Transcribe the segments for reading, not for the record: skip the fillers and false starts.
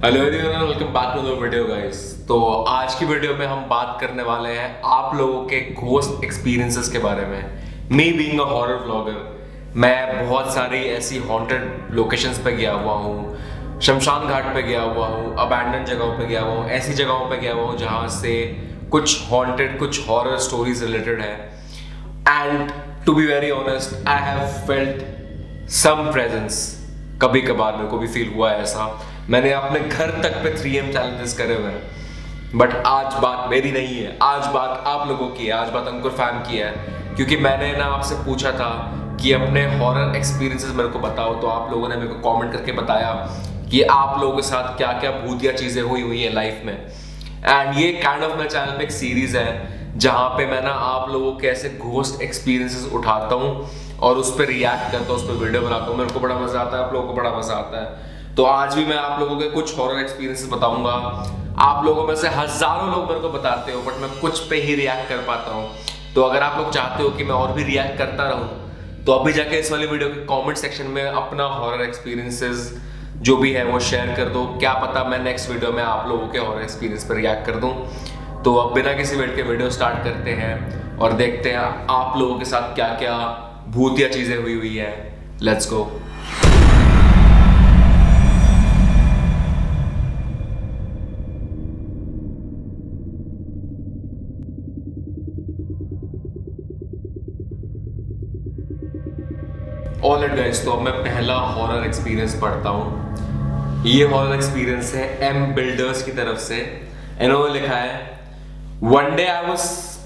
Hello everyone, welcome back to the video guys. तो आज की वीडियो में हम बात करने वाले हैं आप लोगों के घोस्ट एक्सपीरियंसेस के बारे में। Me being a horror vlogger, मैं बहुत सारी ऐसी हॉन्टेड लोकेशंस पे गया हुआ हूँ, शमशान घाट पे गया हुआ हूँ, अबैंडन जगहों पे गया हुआ हूँ, ऐसी जगहों पे गया हुआ हूँ जहाँ से कुछ हॉन्टेड, कुछ हॉरर स्टोरीज रिलेटेड है। And to be very honest, I have felt some presence. कभी कभार मेरे को भी फील हुआ है ऐसा। मैंने अपने घर तक पे 3M चैलेंजेस करे हुए हैं। बट आज बात मेरी नहीं है, आज बात आप लोगों की है, आज बात अंकुर फैम की है। क्योंकि मैंने ना आपसे पूछा था कि अपने हॉरर एक्सपीरियंसेस मेरे को बताओ, तो आप लोगों ने मेरे को कमेंट करके बताया कि आप लोगों के साथ क्या क्या भूतिया चीज़ें हुई है लाइफ में। एंड ये काइंड ऑफ मेरे चैनल पे एक सीरीज है जहाँ पे मैं ना आप लोगों के ऐसे घोस्ट एक्सपीरियंसेस उठाता हूँ और उस पर रिएक्ट करता हूँ, उस पर वीडियो बनाता हूँ। मेरे को बड़ा मजा आता है, आप लोगों को बड़ा मजा आता है। तो आज भी मैं आप लोगों के कुछ हॉरर एक्सपीरियंसेस बताऊंगा। आप लोगों में से हजारों लोग मेरे को बताते हो, बट मैं कुछ पे ही रिएक्ट कर पाता हूँ। तो अगर आप लोग चाहते हो कि मैं और भी रिएक्ट करता रहूँ, तो अभी जाके इस वाली वीडियो के कमेंट सेक्शन में अपना हॉरर एक्सपीरियंसेस जो भी है वो शेयर कर दो। क्या पता मैं नेक्स्ट वीडियो में आप लोगों के हॉरर एक्सपीरियंस पर रिएक्ट कर दूं। तो अब बिना किसी वेट के वीडियो स्टार्ट करते हैं और देखते हैं आप लोगों के साथ क्या क्या भूतिया चीजें हुई है। Let's go. ऑलराइट गाइस, तो अब मैं पहला हॉरर एक्सपीरियंस पढ़ता हूँ। ये हॉरर एक्सपीरियंस है एम बिल्डर्स की तरफ से। इन्होंने लिखा है, one day I was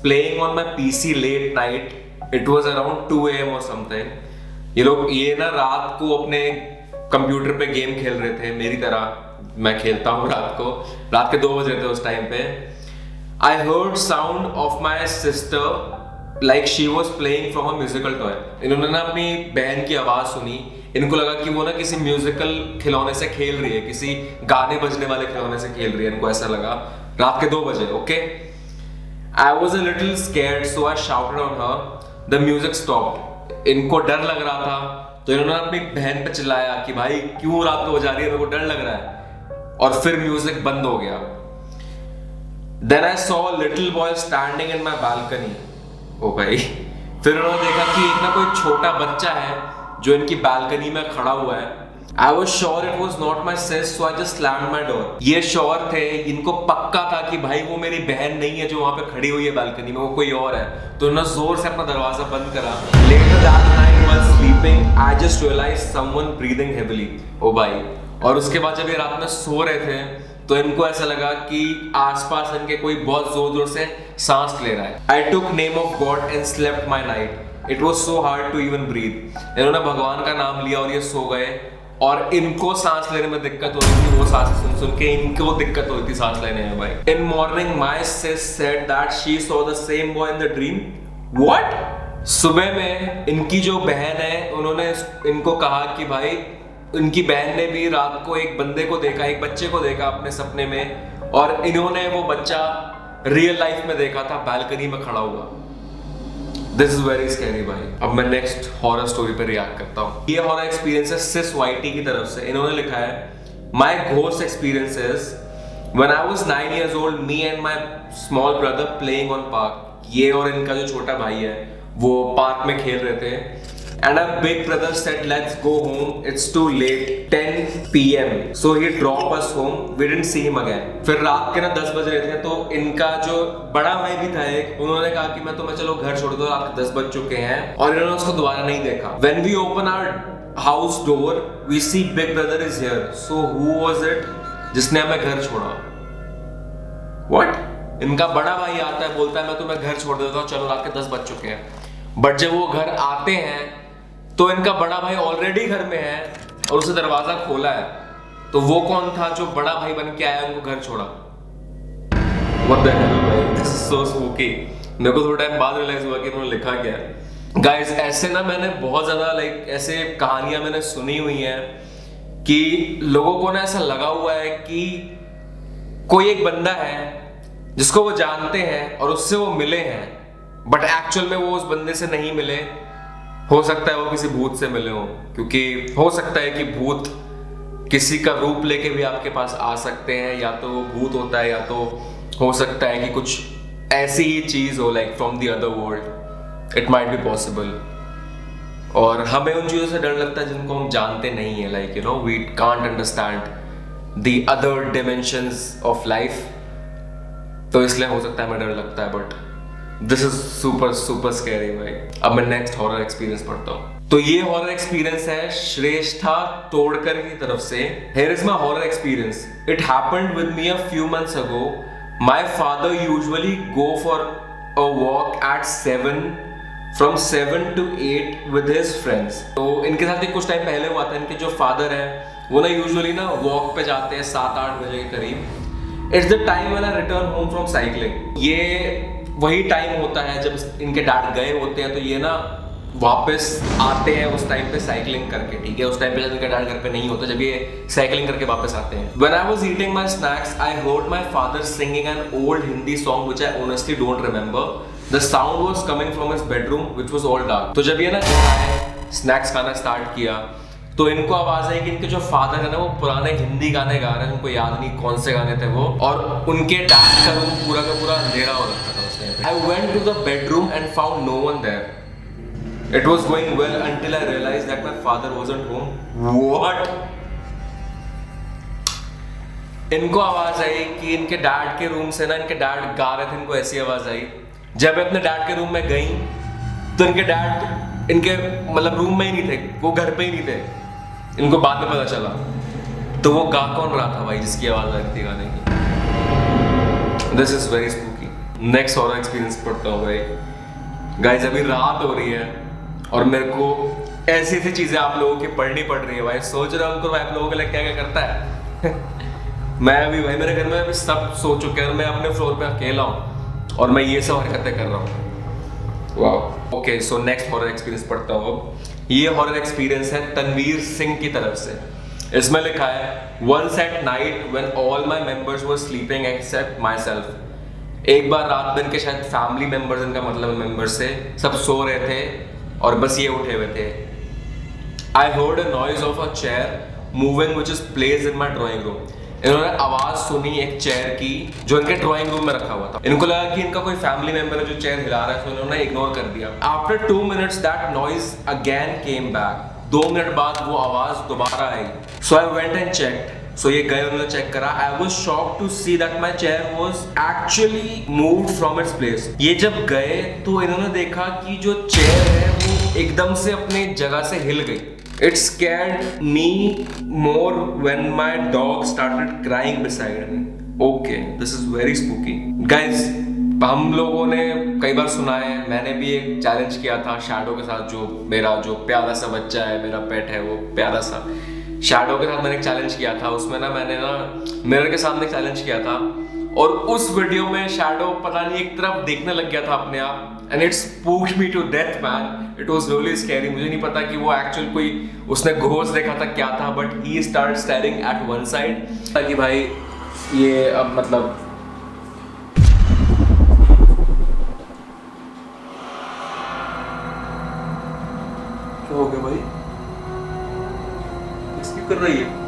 playing on my PC late night, it was around 2 AM और समथिंग। ये ना रात को अपने कंप्यूटर पे गेम खेल रहे थे, मेरी तरह मैं खेलता हूँ रात के 2 बज रहे थे उस टाइम पे। I heard sound of my sister like she was playing from a musical toy. इन्होंने ना अपनी बहन की आवाज सुनी। इनको लगा कि वो ना किसी म्यूजिकल खिलौने से खेल रही है, किसी गाने बजने वाले खिलौने से खेल रही है। इनको ऐसा लगा रात के 2 बजे। Okay, I was a little scared so I shouted on her. The music stopped. इनको डर लग रहा था तो इन्होंने अपनी बहन पे चिल्लाया कि भाई क्यों रात को बजा रही है, मेरे को डर लग रहा है। और फिर म्यूजिक बंद हो गया। Then I saw a little boy standing in my balcony. ओ भाई, फिर उन्होंने देखा कि एक ना कोई छोटा बच्चा है जो इनकी बालकनी में खड़ा हुआ है। I was sure it was not my sis, so I just slammed my door. ये श्योर थे, इनको पक्का था कि भाई वो मेरी बहन नहीं है जो वहां पे खड़ी हुई है बालकनी में, वो कोई और है। तो उन्होंने जोर से अपना दरवाजा बंद करा। Later that night while sleeping I just realised someone breathing heavily. ओ भाई, और उसके बाद जब ये रात में सो रहे थे तो इनको ऐसा लगा कि आसपास इनके कोई बहुत जोर जोर से सांस ले रहा है। I took name of god and slept my night, it was so hard to even breathe. इन्होंने भगवान का नाम लिया और ये सो गए। और इनको सांस लेने में दिक्कत हो रही थी, वो सांस सुन सुन के इनको दिक्कत हो रही थी सांस लेने में भाई। In morning my sis said that she saw the same boy in the dream. What? सुबह में इनकी जो बहन है उन्होंने इनको कहा कि भाई उनकी बहन ने भी रात को एक बंदे को देखा, एक बच्चे को देखा अपने सपने में, और इन्होंने वो बच्चा रियल लाइफ में देखा था बालकनी में खड़ा हुआ। दिस इज वेरी स्कैरी भाई। अब मैं नेक्स्ट हॉरर स्टोरी पे रिएक्ट करता हूँ। ये हॉरर एक्सपीरियंस है सिस वाईटी की तरफ से। इन्होंने लिखा है, my ghost experiences when I was 9 years old, me and my small brother playing on park. ये और इनका जो छोटा भाई है वो पार्क में खेल रहे थे। And our big brother said, "Let's go home. It's too late. 10 PM." So he dropped us home. We didn't see him again. फिर रात के ना 10 बज रहे थे तो इनका जो बड़ा भाई भी था एक, उन्होंने कहा कि मैं तुम्हें चलो घर छोड़ दो, रात के 10 बज चुके हैं, और इन्होंने उसको दोबारा नहीं देखा। When we open our house door, we see big brother is here. So who was it जिसने हमें घर छोड़ा? What? इनका बड़ा भाई आता है, बोलता है मैं तुम्हें घर छोड़ देता हूँ, चलो रात के 10 बज चुके हैं। बट जब वो घर आते हैं तो इनका बड़ा भाई ऑलरेडी घर में है और उसे दरवाजा खोला है। तो वो कौन था जो बड़ा भाई बन के आया उनको घर छोड़ा? What the hell भाई, this is so spooky। मेरे को थोड़ा टाइम बाद रियलाइज हुआ कि इन्होंने लिखा क्या है। गाइस, ऐसे ना मैंने बहुत ज्यादा ऐसे कहानियां मैंने सुनी हुई हैं कि लोगों को ना ऐसा लगा हुआ है कि कोई एक बंदा है जिसको वो जानते हैं और उससे वो मिले हैं, बट एक्चुअल में वो उस बंदे से नहीं मिले। हो सकता है वो किसी भूत से मिले हो, क्योंकि हो सकता है कि भूत किसी का रूप लेके भी आपके पास आ सकते हैं, या तो वो भूत होता है, या तो हो सकता है कि कुछ ऐसी ही चीज हो like from the other world, it might be possible. और हमें उन चीजों से डर लगता है जिनको हम जानते नहीं है, like you know we can't understand the other dimensions of life, तो इसलिए हो सकता है हमें डर लगता है। But this is super super scary भाई। अब मैं नेक्स्ट हॉरर एक्सपीरियंस पढ़ता हूँ। तो ये हॉरर एक्सपीरियंस है श्रेष्ठा तोड़कर की तरफ से। Here is my horror experience. It happened with me a few months ago. My father usually go for a walk at 7 from 7 to 8 with his friends. तो इनके साथ ही कुछ टाइम पहले हुआ था। इनके जो फादर है वो ना यूजुअली ना वॉक पे जाते हैं 7-8 बजे के करीब। It's the time when I return home from cycling. ये वही टाइम होता है जब इनके डैड गए होते हैं, तो ये ना वापस आते हैं उस टाइम पे साइकिलिंग करके, ठीक है। उस टाइम पे जब इनका डैड घर पे नहीं होता, जब ये साइकिलिंग करके वापस आते हैं। When I was eating my snacks, I heard my father singing an old Hindi song which I honestly don't remember. The sound was coming from his bedroom, which was all dark. तो जब ये ना snacks खाना start किया, तो इनको आवाज आई कि इनके जो फादर है ना वो पुराने हिंदी गाने गा रहे हैं। उनको याद नहीं कौन से गाने थे वो, और उनके डैड का रूम पूरा का पूरा अंधेरा हो रखा था उस टाइम पे। I went to the bedroom and found no one there. It was going well until I realized that my father wasn't home. What? इनको आवाज आई कि इनके डैड के रूम से ना इनके डैड गा रहे थे, इनको ऐसी आवाज आई। जब मैं अपने डैड के रूम में गई तो इनके डैड इनके मतलब रूम में ही नहीं थे, वो घर पे ही नहीं थे। इनको बाद में पता चला। तो वो गा कौन रहा था भाई जिसकी आवाज आ रही थी गाने की? This is very spooky. Next horror experience पढ़ता हूँ भाई। गाइस अभी रात हो रही है और मेरे को ऐसी ऐसी चीजें आप लोगों की पढ़नी पड़ रही है भाई। सोच रहा हूँ आप लोगों के लिए क्या क्या करता है। मैं अभी भाई मेरे घर में अभी सब सो चुके हैं, मैं अपने फ्लोर पे अकेला हूँ और मैं ये सब हरकतें कर रहा हूँ। Wow. Okay, so next horror experience पढ़ता हूँ। ये हॉरर एक्सपीरियंस है तनवीर सिंह की तरफ से। इसमें लिखा है once at night when all my members were sleeping except myself. एक बार रात में इनके शायद फैमिली मेंबर्स, इनका मतलब मेंबर्स से सब सो रहे थे और बस ये उठे हुए थे। I heard a noise of a chair moving which is placed in my drawing room. इन्होंने आवाज सुनी एक चेयर की जो इनके ड्राइंग रूम में रखा हुआ था। इनको लगा कि इनका कोई फैमिली मेंबर है जो चेयर हिला रहा है, तो इन्होंने इग्नोर कर दिया। After 2 minutes that noise again came back. 2 minute बाद वो आवाज दोबारा आई। So I went and checked. So ये गए, उन्होंने चेक करा। I was shocked to see that my chair was actually moved from its place. ये जब गए तो इन्होंने देखा कि जो चेयर है वो एकदम से अपनी जगह से हिल गई। It scared me more when my dog started crying beside me. Okay, this is very spooky. Guys, हम लोगों ने कई बार सुना है, मैंने भी एक चैलेंज किया था शैडो के साथ। जो मेरा जो प्यारा सा बच्चा है, मेरा पेट है, वो प्यारा सा शैडो के साथ मैंने एक चैलेंज किया था। उसमें ना मैंने ना मिरर के सामने चैलेंज किया था और उस वीडियो में शैडो पता नहीं एक तरफ देखने लग गया था अपने आप, and it spooked me to death man. It was really scary. मुझे नहीं पता कि वो एक्चुअल कोई उसने घोस्ट देखा था क्या था, but he start staring at one side कि भाई ये अब मतलब क्या हो गया भाई? इसकी कर रही है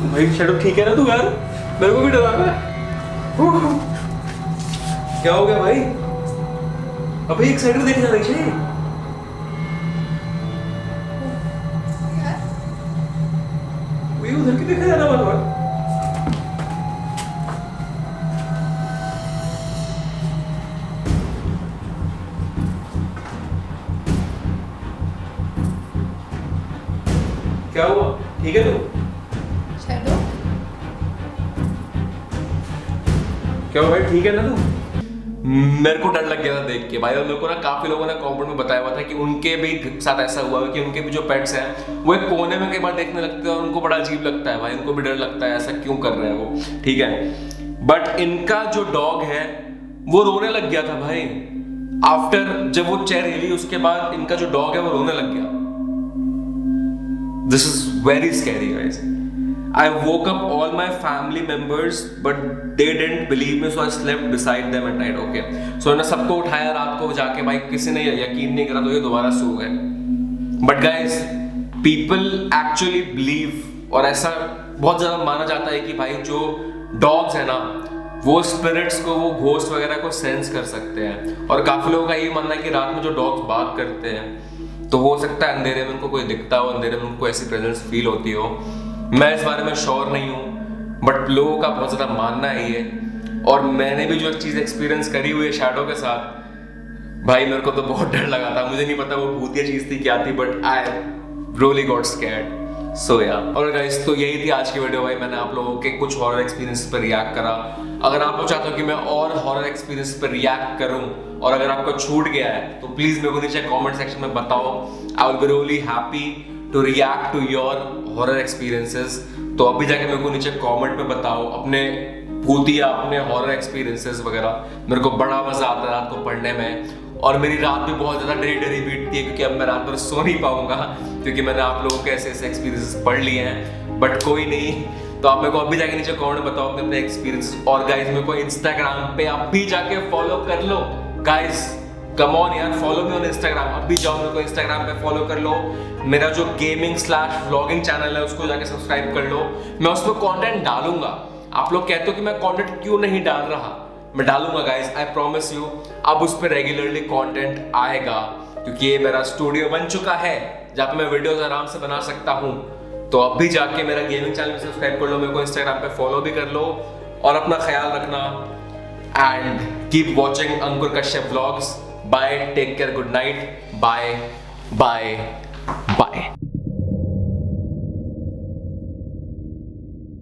भाई। शैडो ठीक है ना तू? यार मेरे को भी डरा रहा है। क्या हो गया भाई? अबे एक साइड में देखना चाहिए। वही उधर की देखा जाना बार बार। क्या हुआ? ठीक है तू? क्या भाई ठीक है ना तू? मेरे को डर लग गया था देख के भाई। और मेरे को ना काफी लोगों ने कमेंट में बताया हुआ था कि उनके भी साथ ऐसा हुआ है कि उनके भी जो पेट्स हैं वो एक कोने में कई बार देखने लगते हैं और उनको बड़ा अजीब लगता है भाई। उनको भी डर लगता है, ऐसा क्यों कर रहे हैं वो, ठीक है। बट इनका जो डॉग है वो रोने लग गया था भाई। आफ्टर जब वो चेयर हिली उसके बाद इनका जो डॉग है वो रोने लग गया। This is very scary guys. I woke up all my family members, but they didn't believe me, so I slept beside them at night. Okay, so मैंने सबको उठाया रात को जाके, भाई किसी ने यकीन नहीं करा तो ये दोबारा सो गए. But guys, people actually believe, और ऐसा बहुत ज़्यादा माना जाता है कि भाई जो डॉग्स है ना, वो स्पिरिट्स को, वो घोस्ट वगैरह को सेंस कर सकते हैं. और काफ़ी लोगों का ये मानना है कि रात में जो डॉग्स बात करते हैं तो हो सकता है अंधेरे में उनको कोई दिखता हो, अंधेरे में उनको ऐसी प्रेजेंस फील होती हो. मैं इस बारे में श्योर नहीं हूँ, बट लोगों का बहुत ज़्यादा मानना है ये. और मैंने भी जो चीज़ एक्सपीरियंस करी हुई है शैडो के साथ, भाई मेरे को तो बहुत डर लगा था. मुझे नहीं पता वो भूतिया चीज़ थी क्या थी, but I really got scared. So yeah और गाइस, तो यही थी आज की वीडियो. भाई मैंने आप लोगों के कुछ हॉरर एक्सपीरियंस पर रिएक्ट करा. अगर आप लोग चाहते हो कि मैं और हॉरर एक्सपीरियंस पर रिएक्ट करूं, और अगर आपको छूट गया है तो प्लीज मेरे को नीचे कमेंट सेक्शन में बताओ. I will be really happy to react to your horror experiences. तो अभी जाके मेरे को नीचे कमेंट में बताओ अपने भूतिया, अपने हॉरर एक्सपीरियंसेस वगैरह. मेरे को बड़ा मजा आता है रात को पढ़ने में, और मेरी रात भी बहुत ज़्यादा डरी डरी बीतती है, क्योंकि अब मैं रात भर सो नहीं पाऊंगा, क्योंकि मैंने आप लोगों के ऐसे ऐसे एक्सपीरियंसेस पढ़ लिए हैं. बट कोई नहीं, तो आप मेरे को अभी जाके नीचे कमेंट बताओ अपने अपने एक्सपीरियंस. और गाइज मेरे को इंस्टाग्राम पे अभी जाके फॉलो कर लो. गाइज कम ऑन यार, फॉलो मी ऑन इंस्टाग्राम. अभी जाओ, मेरे को इंस्टाग्राम पे फॉलो कर लो. मेरा जो गेमिंग/व्लॉगिंग चैनल है उसको जाके सब्सक्राइब कर लो. मैं उस पर कॉन्टेंट डालूंगा. आप लोग कहते हो कि मैं कॉन्टेंट क्यों नहीं डाल रहा, मैं डालूंगा गाइज, आई प्रॉमिस यू. अब उस पर रेगुलरली कंटेंट आएगा, क्योंकि ये मेरा स्टूडियो बन चुका है जहाँ पे मैं वीडियोस आराम से बना सकता हूँ. तो अब भी जाके मेरा गेमिंग चैनल सब्सक्राइब कर लो, मेरे को इंस्टाग्राम पे फॉलो भी कर लो, और अपना ख्याल रखना. And keep watching Ankur Kashyap vlogs. Bye, take care, good night, bye bye bye.